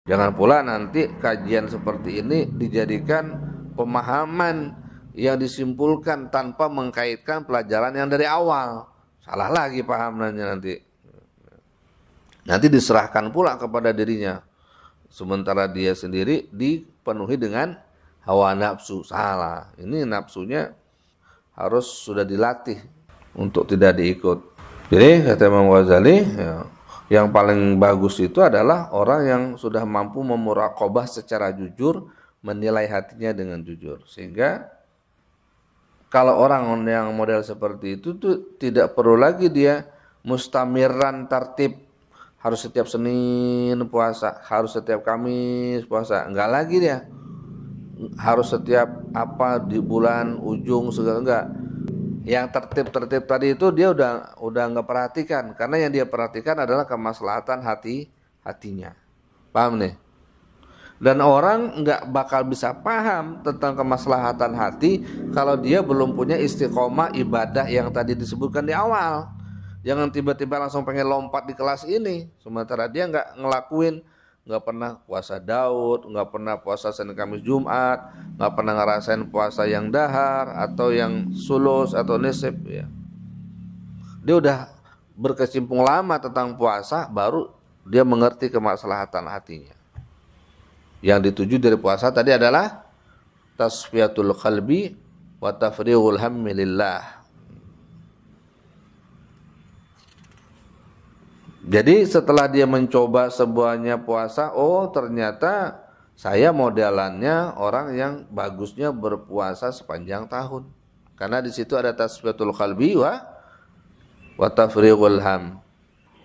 Jangan pula nanti kajian seperti ini dijadikan pemahaman yang disimpulkan tanpa mengkaitkan pelajaran yang dari awal. Salah lagi pahamannya nanti. Nanti diserahkan pula kepada dirinya. Sementara dia sendiri dipenuhi dengan hawa nafsu. Salah. Ini nafsunya harus sudah dilatih untuk tidak diikut. Jadi kata Imam Ghazali, ya, yang paling bagus itu adalah orang yang sudah mampu memuraqabah secara jujur, menilai hatinya dengan jujur. Sehingga kalau orang yang model seperti itu tuh tidak perlu lagi dia mustamiran tartib, harus setiap Senin puasa, harus setiap Kamis puasa. Enggak lagi dia. Harus setiap apa di bulan ujung segala, enggak. Yang tertib tadi itu dia udah nggak perhatikan, karena yang dia perhatikan adalah kemaslahatan hatinya. Paham nih? Dan orang nggak bakal bisa paham tentang kemaslahatan hati kalau dia belum punya istiqomah ibadah yang tadi disebutkan di awal. Jangan tiba-tiba langsung pengen lompat di kelas ini, sementara dia nggak ngelakuin, nggak pernah puasa Daud, nggak pernah puasa Senin Kamis Jumat, nggak pernah ngerasain puasa yang dahar atau yang sulus atau nisib, ya. Dia udah berkecimpung lama tentang puasa, baru dia mengerti kemaslahatan hatinya. Yang dituju dari puasa tadi adalah tasfiyatul qalbi wa tafrighul hammi lillah. Jadi setelah dia mencoba semuanya puasa, oh ternyata saya modelannya orang yang bagusnya berpuasa sepanjang tahun. Karena di situ ada tasfiyatul qalbi wa tafrighul ham.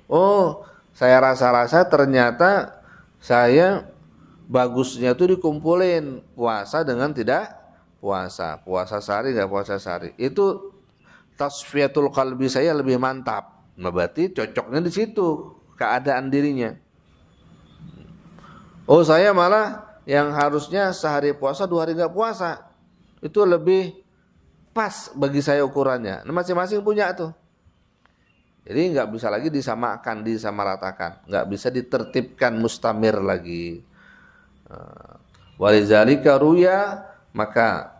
Oh, saya rasa-rasa ternyata saya bagusnya itu dikumpulin puasa dengan tidak puasa. Puasa sehari enggak puasa sehari. Itu tasfiyatul qalbi saya lebih mantap. Nah, berarti cocoknya di situ keadaan dirinya. Oh, saya malah yang harusnya sehari puasa 2 hari nggak puasa, itu lebih pas bagi saya ukurannya. Nah, masing-masing punya tuh. Jadi nggak bisa lagi disamakan, disamaratakan, nggak bisa ditertibkan mustamir lagi. Walizalika ruya, maka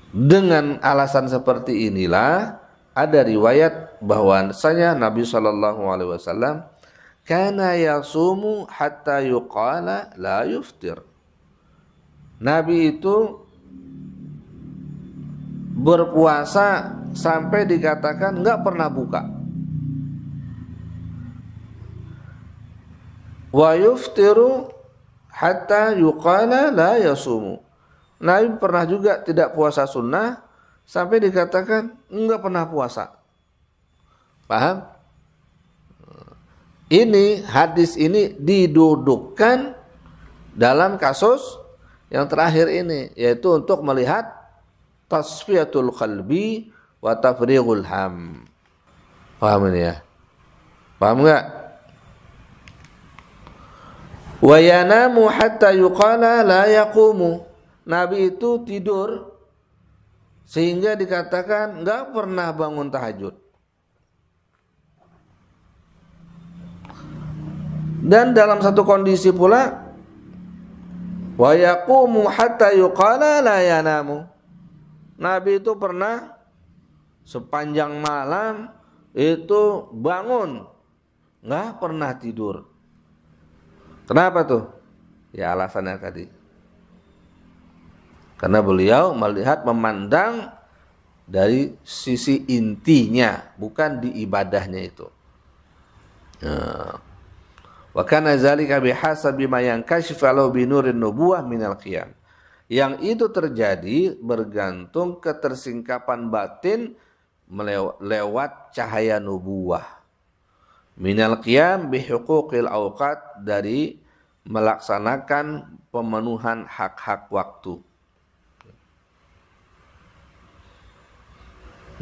dengan alasan seperti inilah ada riwayat bahwasanya Nabi Shallallahu Alaihi Wasallam kana yasumu hatta yuqala la yuftir. Nabi itu berpuasa sampai dikatakan enggak pernah buka. Wa yuftiru hatta yuqala la yasumu. Nabi pernah juga tidak puasa sunnah sampai dikatakan enggak pernah puasa. Paham? Ini hadis ini didudukkan dalam kasus yang terakhir ini, yaitu untuk melihat tasfiyatul qalbi wa tafrighul ham. Paham ini ya? Paham enggak? Wa yanamu hatta yuqala la yaqumu. Nabi itu tidur sehingga dikatakan enggak pernah bangun tahajud. Dan dalam satu kondisi pula, wa yaqumu hatta yuqala la yanamu. Nabi itu pernah sepanjang malam itu bangun, enggak pernah tidur. Kenapa tuh? Ya alasannya tadi. Karena beliau melihat, memandang dari sisi intinya, bukan di ibadahnya itu. Wa kana zalika bihasabi ma yankashifu lahu bi nurin nubuwah minal qiyam. Yang itu terjadi bergantung ketersingkapan batin lewat cahaya nubuwah. Minal qiyam bi huquqil awqat, dari melaksanakan pemenuhan hak-hak waktu.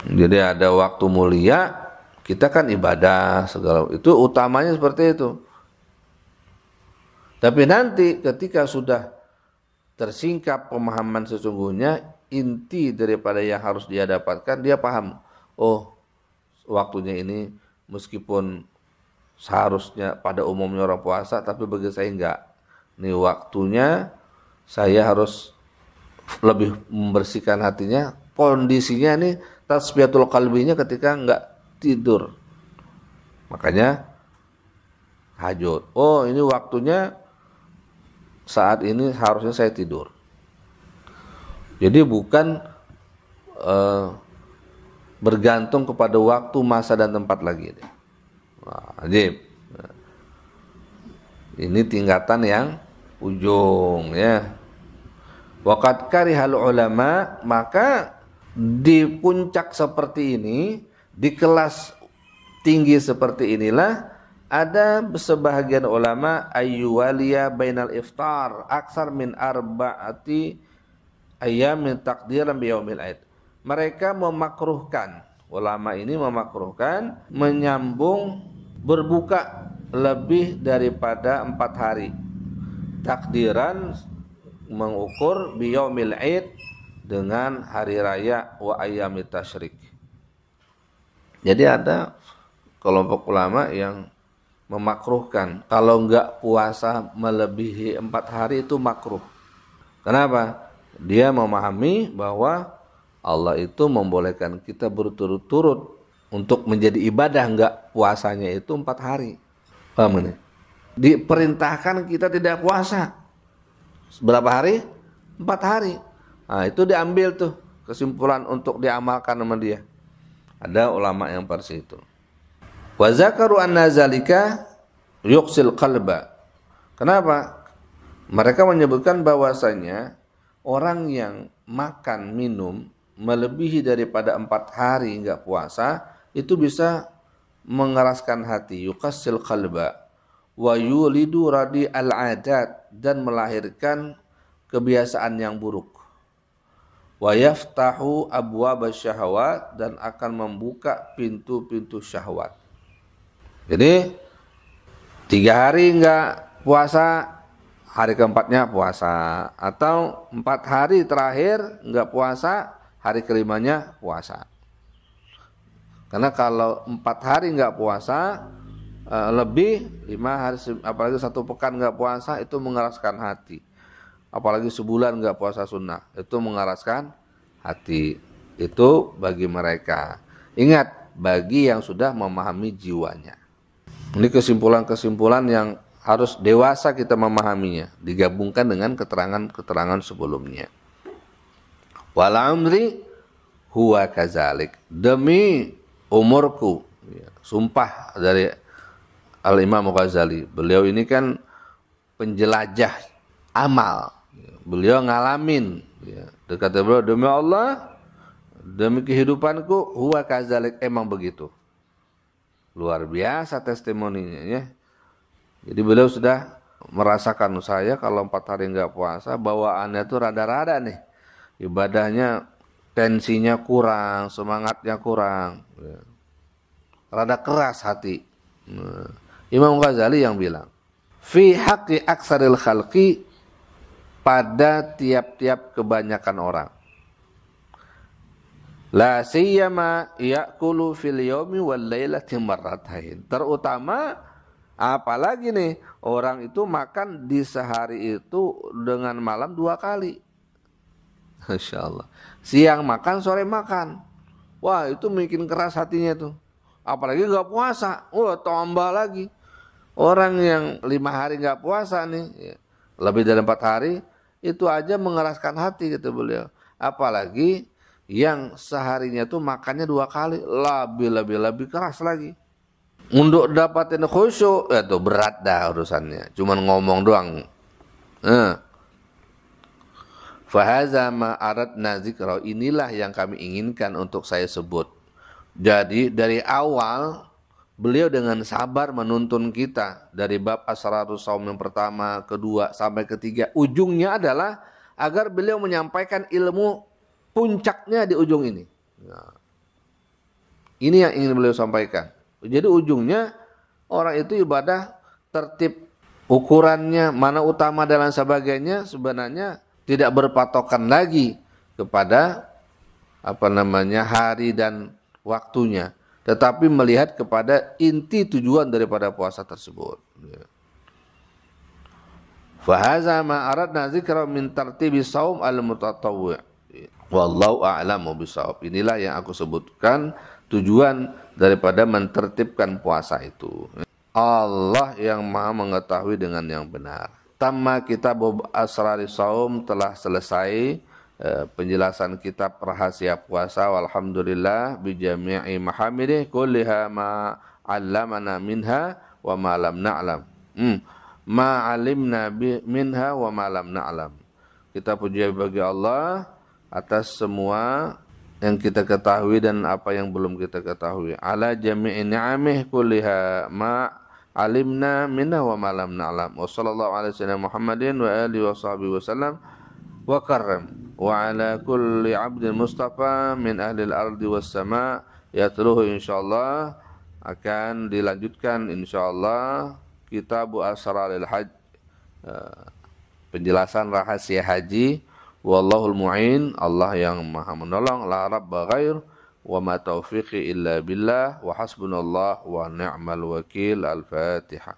Jadi ada waktu mulia, kita kan ibadah segala itu utamanya seperti itu. Tapi nanti ketika sudah tersingkap pemahaman sesungguhnya, inti daripada yang harus dia dapatkan, dia paham. Oh, waktunya ini meskipun seharusnya pada umumnya orang puasa, tapi bagi saya enggak. Ini waktunya saya harus lebih membersihkan hatinya. Kondisinya ini tasbihatul qalbinya ketika enggak tidur. Makanya tahajud. Oh, ini waktunya saat ini harusnya saya tidur. Jadi bukan bergantung kepada waktu, masa dan tempat lagi. Wajib. Ini tingkatan yang ujung ya. Waqad karihal ulama, maka di puncak seperti ini, di kelas tinggi seperti inilah ada sebahagian ulama ayyuwaliya bainal iftar aksar min arba'ati ayyamin takdiran biyaumil aid. Mereka memakruhkan, ulama ini memakruhkan menyambung berbuka lebih daripada 4 hari. Takdiran mengukur biyaumil aid dengan hari raya wa ayyamit tasyrik. Jadi ada kelompok ulama yang memakruhkan kalau enggak puasa melebihi 4 hari itu makruh. Kenapa? Dia memahami bahwa Allah itu membolehkan kita berturut-turut untuk menjadi ibadah, enggak puasanya itu 4 hari. Paham ini? Diperintahkan kita tidak puasa. Berapa hari? 4 hari. Nah, itu diambil tuh kesimpulan untuk diamalkan sama dia. Ada ulama yang versi itu. Wa zakaru anna zalika yuqsil qalba. Kenapa? Mereka menyebutkan bahwasanya orang yang makan minum melebihi daripada 4 hari enggak puasa itu bisa mengeraskan hati, yuqassil qalba wa yulidu radi al-adat, dan melahirkan kebiasaan yang buruk. Wa yaftahu abwab syahwat, dan akan membuka pintu-pintu syahwat. Jadi 3 hari enggak puasa, hari keempatnya puasa, atau 4 hari terakhir enggak puasa, hari kelimanya puasa. Karena kalau 4 hari enggak puasa, lebih 5 hari, apalagi 1 pekan enggak puasa, itu mengeraskan hati. Apalagi sebulan enggak puasa sunnah, itu mengeraskan hati. Itu bagi mereka. Ingat, bagi yang sudah memahami jiwanya. Ini kesimpulan-kesimpulan yang harus dewasa kita memahaminya, digabungkan dengan keterangan-keterangan sebelumnya. Wal amri huwa kazalik, demi umurku, ya, sumpah dari Al-Imam Ghazali. Beliau ini kan penjelajah amal, beliau ngalamin, ya. Kata beliau, demi Allah, demi kehidupanku, huwa kazalik, emang begitu. Luar biasa testimoninya ya. Jadi beliau sudah merasakan, saya kalau 4 hari enggak puasa, bawaannya tuh rada-rada nih. Ibadahnya tensinya kurang, semangatnya kurang. Rada keras hati. Imam Ghazali yang bilang, fi haqqi aksaril khalqi, pada tiap-tiap kebanyakan orang. La siyama ya'kulu fil yaumi wal lailati marratain. Terutama apalagi nih, orang itu makan di sehari itu dengan malam 2 kali. Masya Allah. Siang makan, sore makan. Wah, itu bikin keras hatinya tuh. Apalagi gak puasa. Wah, tambah lagi. Orang yang 5 hari gak puasa nih, ya, lebih dari 4 hari, itu aja mengeraskan hati, kata beliau. Apalagi yang seharinya tuh makannya 2 kali, lebih keras lagi. Untuk dapatin khusyuk, ya tuh berat dah urusannya. Cuman ngomong doang. Fahaza ma aradna zikra, inilah yang kami inginkan untuk saya sebut. Jadi dari awal beliau dengan sabar menuntun kita dari bab Asrarus Shaum yang pertama, kedua sampai ketiga. Ujungnya adalah agar beliau menyampaikan ilmu puncaknya di ujung ini. Nah, ini yang ingin beliau sampaikan. Jadi ujungnya orang itu ibadah tertib, ukurannya mana utama dan sebagainya sebenarnya tidak berpatokan lagi kepada hari dan waktunya. tetapi melihat kepada inti tujuan daripada puasa tersebut. Fahaza ma aradna dzikra min tartibi shaum al-mutatawwi'. Wallahu a'lamu bishawab. Inilah yang aku sebutkan tujuan daripada mentertibkan puasa itu. Allah yang Maha mengetahui dengan yang benar. Tamma kitab asrari shaum, telah selesai penjelasan kitab rahasia puasa. Walhamdulillah bi jami'i mahamidih kulliha ma 'allamana minha wa ma lam na'lam. Ma 'alimna minha wa ma lam na'lam. Kita puji bagi Allah atas semua yang kita ketahui dan apa yang belum kita ketahui. Ala jami'i ni'amih kulliha ma 'alimna minha wa ma lam na'lam. Wa sallallahu alaihi wasallam Muhammadin wa alihi wa sahbihi wasallam wa karram. Wa ala kulli 'abdin mustafa min ahli al-ardi was sama' yatluhu insyaallah. Akan dilanjutkan insyaallah Kitab Asraril Hajj, penjelasan rahasia haji. Wallahul mu'in, Allah yang maha menolong, la rabba ghair, wa ma taufiqi illa billah, wa hasbunallah wa ni'mal wakil. Al-Fatihah.